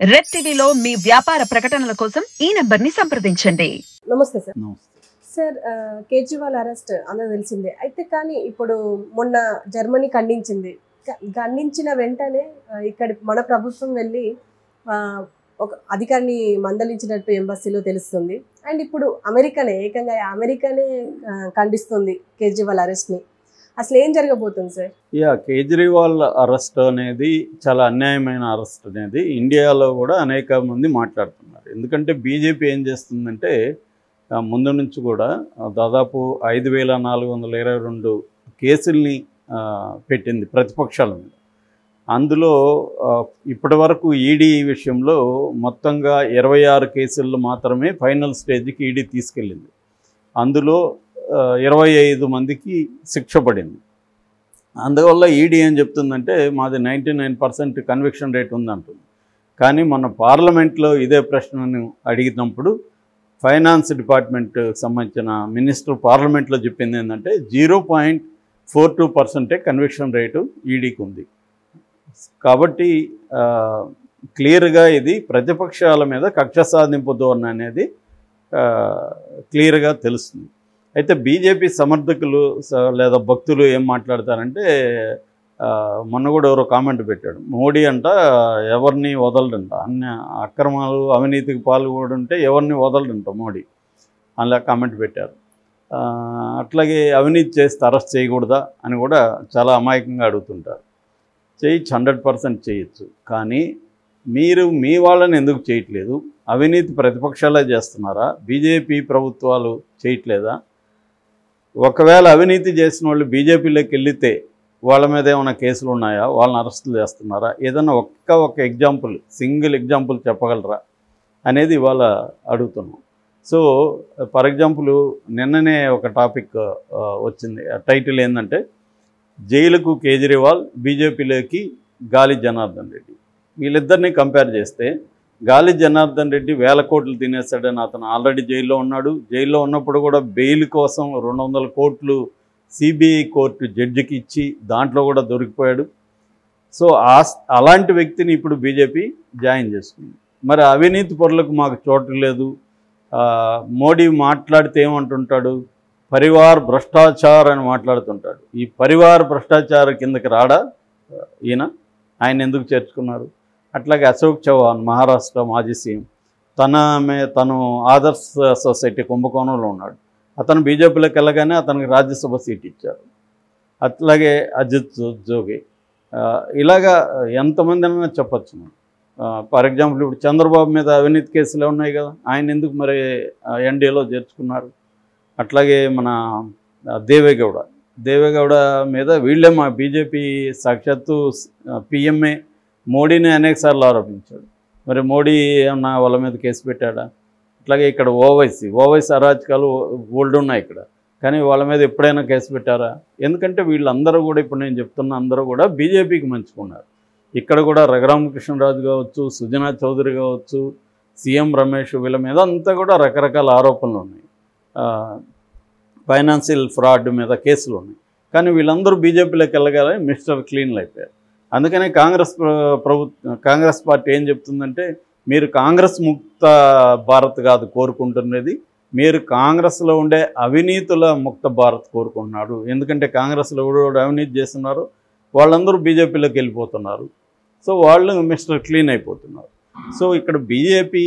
Red టీవీలో మీ వ్యాపార ప్రకటనల కోసం ఈ నంబర్ని సంప్రదించండి. నమస్తే సార్. నమస్తే. సార్ కేజ్రీవాల్ అరెస్ట్ అందరూ తెలిసిందే. అయితే కానీ ఇప్పుడు మొన్న జర్మనీ ఖండించిన వెంటనే ఇక్కడ మన ప్రభుత్వం వెళ్ళి ఒక అధికారిని మందలించినట్టు ఎంబసీలో తెలుస్తుంది. అండ్ ఇప్పుడు ఏకంగా అమెరికానే ఖండిస్తుంది కేజ్రీవాల్ అరెస్ట్ని. అసలు ఏం జరగబోతుంది సార్? కేజ్రీవాల్ అరెస్ట్ అనేది చాలా అన్యాయమైన అరెస్ట్ అనేది ఇండియాలో కూడా అనేక మంది మాట్లాడుతున్నారు. ఎందుకంటే బీజేపీ ఏం చేస్తుందంటే ముందు నుంచి కూడా దాదాపు 5422 కేసుల్ని పెట్టింది ప్రతిపక్షాల మీద. అందులో ఇప్పటి వరకు ఈడీ విషయంలో మొత్తంగా 26 కేసుల్లో మాత్రమే ఫైనల్ స్టేజ్కి ఈడీ తీసుకెళ్ళింది. అందులో 25 మందికి శిక్ష పడింది. అందువల్ల ఈడీ ఏం చెప్తుందంటే మాది 99% కన్విక్షన్ రేట్ ఉందంటుంది. కానీ మన పార్లమెంట్లో ఇదే ప్రశ్నను అడిగినప్పుడు ఫైనాన్స్ డిపార్ట్మెంట్ సంబంధించిన మినిస్టర్ పార్లమెంట్లో చెప్పింది ఏంటంటే 0.42% కన్విక్షన్ రేటు ఈడీకి ఉంది. కాబట్టి క్లియర్గా ఇది ప్రతిపక్షాల మీద కక్ష సాధింపు ధోరణి అనేది క్లియర్గా తెలుస్తుంది. అయితే బీజేపీ సమర్థకులు లేదా భక్తులు ఏం మాట్లాడతారంటే మొన్న కూడా ఎవరో కామెంట్ పెట్టాడు, మోడీ అంట ఎవరిని వదలడంట, అన్ని అక్రమాలు అవినీతికి పాల్గొంటే ఎవరిని వదలడంట మోడీ అలా కామెంట్ పెట్టారు. అట్లాగే అవినీతి చేస్తే అరెస్ట్ చేయకూడదా అని కూడా చాలా అమాయకంగా అడుగుతుంటారు. చేయొచ్చు, 100% చేయొచ్చు. కానీ మీరు మీ వాళ్ళని ఎందుకు చేయట్లేదు? అవినీతి ప్రతిపక్షాలే చేస్తున్నారా? బీజేపీ ప్రభుత్వాలు చేయట్లేదా? ఒకవేళ అవినీతి చేసిన వాళ్ళు బీజేపీలోకి వెళితే వాళ్ళ మీద ఏమైనా కేసులు ఉన్నాయా? వాళ్ళని అరెస్టులు చేస్తున్నారా? ఏదైనా ఒక్క ఎగ్జాంపుల్, సింగిల్ ఎగ్జాంపుల్ చెప్పగలరా అనేది ఇవాళ అడుగుతున్నాం. సో ఫర్ ఎగ్జాంపుల్ నిన్ననే ఒక టాపిక్ వచ్చింది. టైటిల్ ఏంటంటే జైలుకు కేజ్రీవాల్, బీజేపీలోకి గాలి జనార్దన్ రెడ్డి. వీళ్ళిద్దరినీ కంపేర్ చేస్తే గాలి జనార్దన్ రెడ్డి 1000 కోట్లు తినేస్తాడని అతను ఆల్రెడీ జైల్లో ఉన్నాడు. జైల్లో ఉన్నప్పుడు కూడా బెయిల్ కోసం 200 కోట్లు సిబిఐ కోర్టు జడ్జికి ఇచ్చి దాంట్లో కూడా దొరికిపోయాడు. సో అలాంటి వ్యక్తిని ఇప్పుడు బీజేపీ జాయిన్ చేసుకుంది. మరి అవినీతి పరులకు మాకు చోటు లేదు. మోడీ మాట్లాడితే ఏమంటుంటాడు? పరివార్ భ్రష్టాచార్ అని మాట్లాడుతుంటాడు. ఈ పరివార్ భ్రష్టాచార కిందకి రాడా ఈయన? ఆయన ఎందుకు చేర్చుకున్నారు? అట్లాగే అశోక్ చౌహాన్ మహారాష్ట్ర మాజీ సీఎం, తను ఆదర్శ్ సొసైటీ కుంభకోణంలో ఉన్నాడు. అతను బీజేపీలోకి వెళ్ళగానే అతనికి రాజ్యసభ సీట్ ఇచ్చారు. అట్లాగే అజిత్ జోగి, ఇలాగా ఎంతమంది అయినా చెప్పచ్చు. ఫర్ ఎగ్జాంపుల్ ఇప్పుడు చంద్రబాబు మీద అవినీతి కేసులు ఉన్నాయి కదా, ఆయన ఎందుకు మరి ఎన్డీఏలో చేర్చుకున్నారు? అట్లాగే మన దేవేగౌడ మీద వీళ్ళే మా బీజేపీ సాక్షాత్తు పిఎంఏ మోడీని అనేకసార్లు ఆరోపించాడు. మరి మోడీ ఏమన్నా వాళ్ళ మీద కేసు పెట్టాడా? అట్లాగే ఇక్కడ ఓవైసీ అరాచకాలు ఓల్డ్ ఉన్నాయి ఇక్కడ, కానీ వాళ్ళ మీద ఎప్పుడైనా కేసు పెట్టారా? ఎందుకంటే వీళ్ళందరూ కూడా ఇప్పుడు నేను చెప్తున్న అందరూ కూడా బీజేపీకి మంచుకున్నారు. ఇక్కడ కూడా రఘురామకృష్ణరాజు కావచ్చు, సుజనా చౌదరి కావచ్చు, సీఎం రమేష్, వీళ్ళ మీద అంతా కూడా రకరకాల ఆరోపణలు ఉన్నాయి. ఫైనాన్షియల్ ఫ్రాడ్ మీద కేసులు ఉన్నాయి. కానీ వీళ్ళందరూ బీజేపీలోకి వెళ్ళగానే మిస్టర్ క్లీన్లు అయిపోయారు. అందుకనే కాంగ్రెస్ పార్టీ ఏం చెప్తుందంటే మీరు కాంగ్రెస్ ముక్త భారత్ కాదు కోరుకుంటున్నది, మీరు కాంగ్రెస్లో ఉండే అవినీతుల ముక్త భారత్ కోరుకుంటున్నాడు. ఎందుకంటే కాంగ్రెస్లో ఎవరు అవినీతి చేస్తున్నారు వాళ్ళందరూ బీజేపీలోకి వెళ్ళిపోతున్నారు. సో వాళ్ళు మిస్టర్ క్లీన్ అయిపోతున్నారు. సో ఇక్కడ బీజేపీ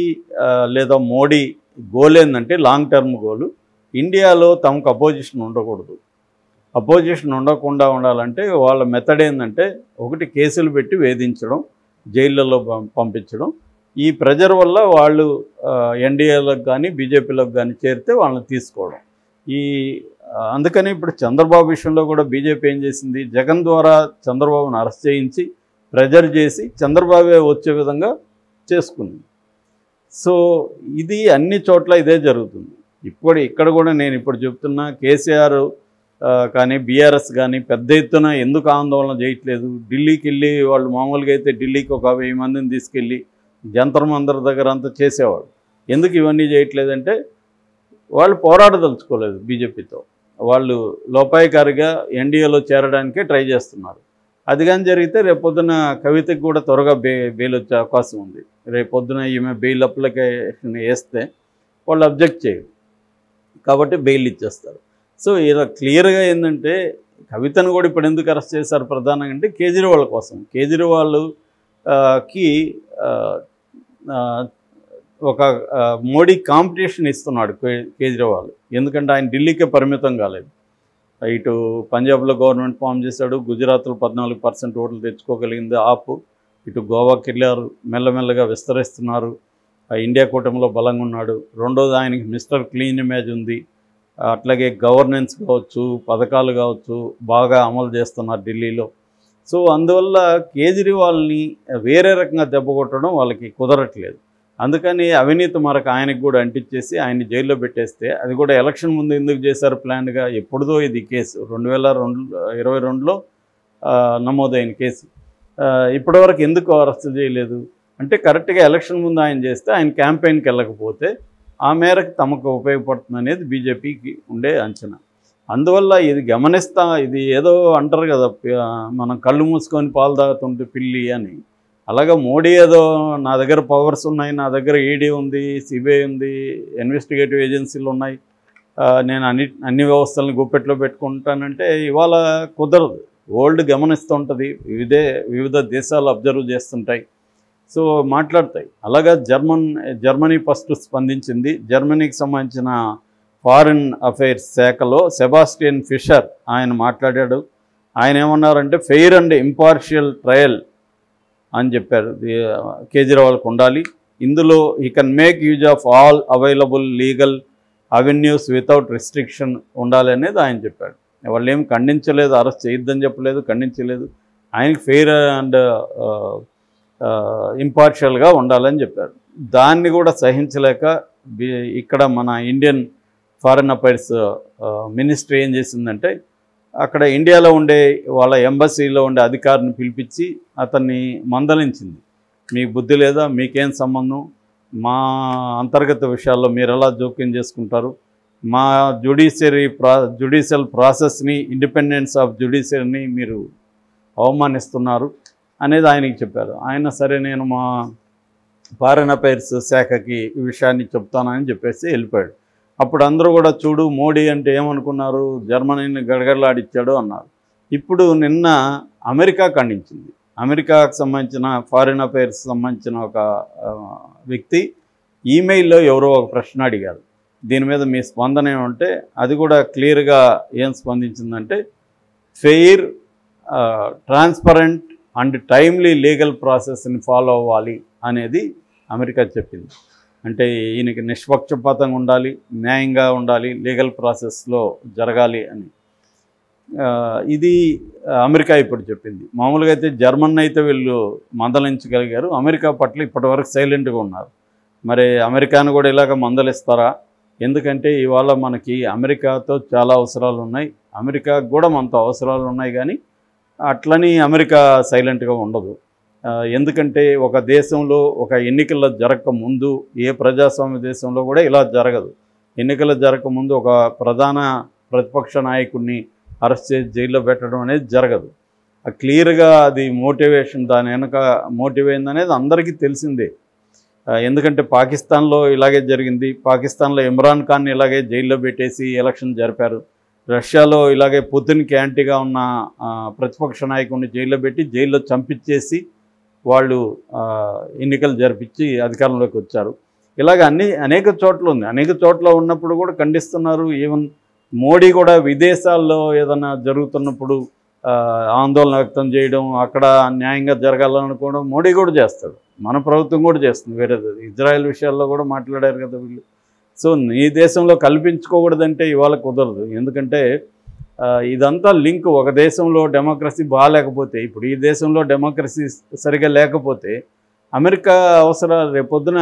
లేదా మోడీ గోల్ ఏంటంటే లాంగ్ టర్మ్ గోలు, ఇండియాలో తమకు అపోజిషన్ ఉండకూడదు. అపోజిషన్ ఉండకుండా ఉండాలంటే వాళ్ళ మెథడ్ ఏంటంటే ఒకటి కేసులు పెట్టి వేధించడం, జైళ్ళలో పంపించడం. ఈ ప్రెజర్ వల్ల వాళ్ళు ఎన్డీఏలకు కానీ బీజేపీలకు కానీ చేరితే వాళ్ళని తీసుకోవడం. అందుకని ఇప్పుడు చంద్రబాబు విషయంలో కూడా బీజేపీ ఏం చేసింది? జగన్ ద్వారా చంద్రబాబును అరెస్ట్ చేయించి ప్రెజర్ చేసి చంద్రబాబే వచ్చే విధంగా చేసుకుంది. సో ఇది అన్ని చోట్ల ఇదే జరుగుతుంది. ఇక్కడ కూడా నేను ఇప్పుడు చెప్తున్నా, కేసీఆర్ కానీ బీఆర్ఎస్ కానీ పెద్ద ఎత్తున ఎందుకు ఆందోళన చేయట్లేదు? ఢిల్లీకి వెళ్ళి వాళ్ళు మామూలుగా అయితే ఢిల్లీకి ఒక 1000 మందిని తీసుకెళ్ళి జంతర్ మందర్ దగ్గర అంతా చేసేవాడు. ఎందుకు ఇవన్నీ చేయట్లేదంటే వాళ్ళు పోరాడదలుచుకోలేదు బీజేపీతో. వాళ్ళు లోపాయికారిగా ఎన్డీఏలో చేరడానికే ట్రై చేస్తున్నారు. అది కానీ జరిగితే రేపొద్దున కవితకు కూడా త్వరగా బెయిల్ వచ్చే అవకాశం ఉంది. రేపొద్దున ఈమె బెయిల్ అప్లికేషన్ వేస్తే వాళ్ళు అబ్జెక్ట్ చేయరు, కాబట్టి బెయిల్ ఇచ్చేస్తారు. సో ఇలా క్లియర్గా ఏంటంటే కవితను కూడా ఇప్పుడు ఎందుకు అరెస్ట్ చేశారు ప్రధానంగా అంటే కేజ్రీవాల్ కోసం. కేజ్రీవాల్కి ఒక మోడీ కాంపిటీషన్ ఇస్తున్నాడు కేజ్రీవాల్. ఎందుకంటే ఆయన ఢిల్లీకే పరిమితం కాలేదు. ఇటు పంజాబ్లో గవర్నమెంట్ ఫామ్ చేశాడు, గుజరాత్లో 14% ఓట్లు తెచ్చుకోగలిగింది ఆపు, ఇటు గోవాకి వెళ్ళారు, మెల్లమెల్లగా విస్తరిస్తున్నారు, ఇండియా కూటమిలో బలంగా ఉన్నాడు. రెండోది ఆయనకి మిస్టర్ క్లీన్ ఇమేజ్ ఉంది, అట్లాగే గవర్నెన్స్ కావచ్చు, పథకాలు కావచ్చు బాగా అమలు చేస్తున్నారు ఢిల్లీలో. సో అందువల్ల కేజ్రీవాల్ని వేరే రకంగా దెబ్బ కొట్టడం వాళ్ళకి కుదరట్లేదు. అందుకని అవినీతి మరొక ఆయనకు కూడా అంటించేసి ఆయన్ని జైల్లో పెట్టేస్తే, అది కూడా ఎలక్షన్ ముందు ఎందుకు చేశారు ప్లాన్గా, ఎప్పుడుదో ఇది కేసు 2022లో నమోదైన కేసు. ఇప్పటివరకు ఎందుకు అరెస్ట్ చేయలేదు అంటే కరెక్ట్గా ఎలక్షన్ ముందు ఆయన చేస్తే ఆయన క్యాంపెయిన్కి వెళ్ళకపోతే ఆ మేరకు తమకు ఉపయోగపడుతుంది అనేది బీజేపీకి ఉండే అంచనా. అందువల్ల ఇది గమనిస్తా, ఇది ఏదో అంటారు కదా మనం కళ్ళు మూసుకొని పాలు తాగుతుంటే పిల్లి అని, అలాగా మోడీ ఏదో నా దగ్గర పవర్స్ ఉన్నాయి, నా దగ్గర ఈడీ ఉంది, సిబిఐ ఉంది, ఇన్వెస్టిగేటివ్ ఏజెన్సీలు ఉన్నాయి, నేను అన్ని వ్యవస్థలను గుప్పెట్లో పెట్టుకుంటానంటే ఇవాళ కుదరదు. వరల్డ్ గమనిస్తుంటుంది, వివిధ దేశాలు అబ్జర్వ్ చేస్తుంటాయి, సో మాట్లాడతాయి. అలాగా జర్మనీ ఫస్ట్ స్పందించింది. జర్మనీకి సంబంధించిన ఫారిన్ అఫైర్స్ శాఖలో సెబాస్టియన్ ఫిషర్ ఆయన మాట్లాడాడు. ఆయన ఏమన్నారంటే ఫెయిర్ అండ్ ఇంపార్షియల్ ట్రయల్ అని చెప్పారు కేజ్రీవాల్కి ఉండాలి. ఇందులో he can make use of all available legal avenues without restriction ఉండాలి అనేది ఆయన చెప్పాడు. వాళ్ళు ఏం ఖండించలేదు, అరెస్ట్ చేయొద్దని చెప్పలేదు, ఖండించలేదు. ఆయనకి ఫెయిర్ అండ్ ఇంపార్షియల్గా ఉండాలని చెప్పారు. దాన్ని కూడా సహించలేక ఇక్కడ మన ఇండియన్ ఫారిన్ అఫైర్స్ మినిస్ట్రీ ఏం చేసిందంటే అక్కడ ఇండియాలో ఉండే వాళ్ళ ఎంబసీలో ఉండే అధికారిని పిలిపించి అతన్ని మందలించింది. మీకు బుద్ధి లేదా, మీకేం సంబంధం, మా అంతర్గత విషయాల్లో మీరు ఎలా జోక్యం చేసుకుంటారు, మా జ్యుడిషియల్ ప్రాసెస్ని, ఇండిపెండెన్స్ ఆఫ్ జ్యుడిషియరీని మీరు అవమానిస్తున్నారు అనేది ఆయనకి చెప్పారు. ఆయన సరే నేను మా ఫారిన్ అఫైర్స్ శాఖకి ఈ విషయాన్ని చెప్తానని చెప్పేసి వెళ్ళిపోయాడు. అప్పుడు అందరూ కూడా చూడు మోడీ అంటే ఏమనుకున్నారు, జర్మనీని గడగడలాడిచ్చాడు అన్నారు. ఇప్పుడు నిన్న అమెరికా ఖండించింది. అమెరికాకు సంబంధించిన ఫారిన్ అఫైర్స్ సంబంధించిన ఒక వ్యక్తి ఈమెయిల్లో ఎవరో ఒక ప్రశ్న అడిగారు, దీని మీద మీ స్పందన ఏమంటే అది కూడా క్లియర్గా ఏం స్పందించిందంటే fair, transparent and timely legal ప్రాసెస్ని ఫాలో అవ్వాలి అనేది అమెరికా చెప్పింది. అంటే ఈయనకి నిష్పక్షపాతంగా ఉండాలి, న్యాయంగా ఉండాలి, లీగల్ ప్రాసెస్లో జరగాలి అని ఇది అమెరికా ఇప్పుడు చెప్పింది. మామూలుగా అయితే జర్మన్ అయితే వీళ్ళు మందలించగలిగారు, అమెరికా పట్ల ఇప్పటివరకు సైలెంట్గా ఉన్నారు. మరి అమెరికాను కూడా ఇలాగ మందలిస్తారా? ఎందుకంటే ఇవాళ మనకి అమెరికాతో చాలా అవసరాలు ఉన్నాయి, అమెరికాకు కూడా మనతో అవసరాలు ఉన్నాయి, కానీ అట్లని అమెరికా సైలెంట్గా ఉండదు. ఎందుకంటే ఒక దేశంలో ఒక ఎన్నికల జరగక ముందు ఏ ప్రజాస్వామ్య దేశంలో కూడా ఇలా జరగదు. ఎన్నికలు జరగక ముందు ఒక ప్రధాన ప్రతిపక్ష నాయకుడిని అరెస్ట్ చేసి జైల్లో పెట్టడం అనేది జరగదు. క్లియర్గా అది మోటివేషన్, దాని వెనక మోటివ్ అయిందనేది అందరికీ తెలిసిందే. ఎందుకంటే పాకిస్తాన్లో ఇలాగే జరిగింది, పాకిస్తాన్లో ఇమ్రాన్ ఖాన్ని ఇలాగే జైల్లో పెట్టేసి ఎలక్షన్ జరిపారు. రష్యాలో ఇలాగే పుతిన్కి యాంటీగా ఉన్న ప్రతిపక్ష నాయకుడిని జైల్లో పెట్టి జైల్లో చంపించేసి వాళ్ళు ఎన్నికలు జరిపించి అధికారంలోకి వచ్చారు. ఇలాగ అనేక చోట్ల ఉంది, అనేక చోట్ల ఉన్నప్పుడు కూడా ఖండిస్తున్నారు. ఈవెన్ మోడీ కూడా విదేశాల్లో ఏదైనా జరుగుతున్నప్పుడు ఆందోళన వ్యక్తం చేయడం, అక్కడ న్యాయంగా జరగాలనుకోవడం మోడీ కూడా చేస్తాడు, మన ప్రభుత్వం కూడా చేస్తుంది. వేరేది ఇజ్రాయెల్ విషయాల్లో కూడా మాట్లాడారు కదా వీళ్ళు. సో నీ దేశంలో కల్పించుకోకూడదంటే ఇవాళ కుదరదు. ఎందుకంటే ఇదంతా లింక్. ఒక దేశంలో డెమోక్రసీ బాగాలేకపోతే, ఇప్పుడు ఈ దేశంలో డెమోక్రసీ సరిగా లేకపోతే అమెరికా అవసరాలు రేపొద్దున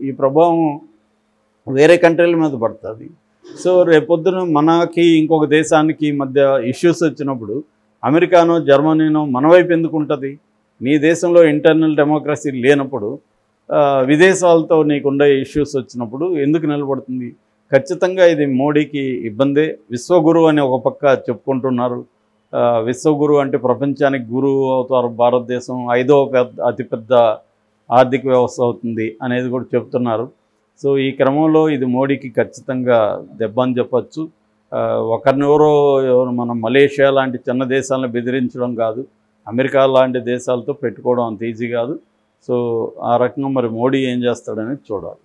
ఈ ప్రభావం వేరే కంట్రీల మీద పడుతుంది. సో రేపొద్దున మనకి ఇంకొక దేశానికి మధ్య ఇష్యూస్ వచ్చినప్పుడు అమెరికానో జర్మనీనో మన వైపు ఎందుకు ఉంటుంది? నీ దేశంలో ఇంటర్నల్ డెమోక్రసీ లేనప్పుడు విదేశాలతో నీకుండే ఇష్యూస్ వచ్చినప్పుడు ఎందుకు నిలబడుతుంది? ఖచ్చితంగా ఇది మోడీకి ఇబ్బందే. విశ్వగురు అని ఒక పక్క చెప్పుకుంటున్నారు. విశ్వగురు అంటే ప్రపంచానికి గురువు అవుతారు భారతదేశం, 5వ అతిపెద్ద ఆర్థిక వ్యవస్థ అవుతుంది అనేది కూడా చెప్తున్నారు. సో ఈ క్రమంలో ఇది మోడీకి ఖచ్చితంగా దెబ్బ అని చెప్పచ్చు. ఒకరినెవరో మనం మలేషియా లాంటి చిన్న దేశాలను బెదిరించడం కాదు, అమెరికా లాంటి దేశాలతో పెట్టుకోవడం అంత ఈజీ కాదు. సో ఆ రకంగా మరి మోడీ ఏం చేస్తాడనేది చూడాలి.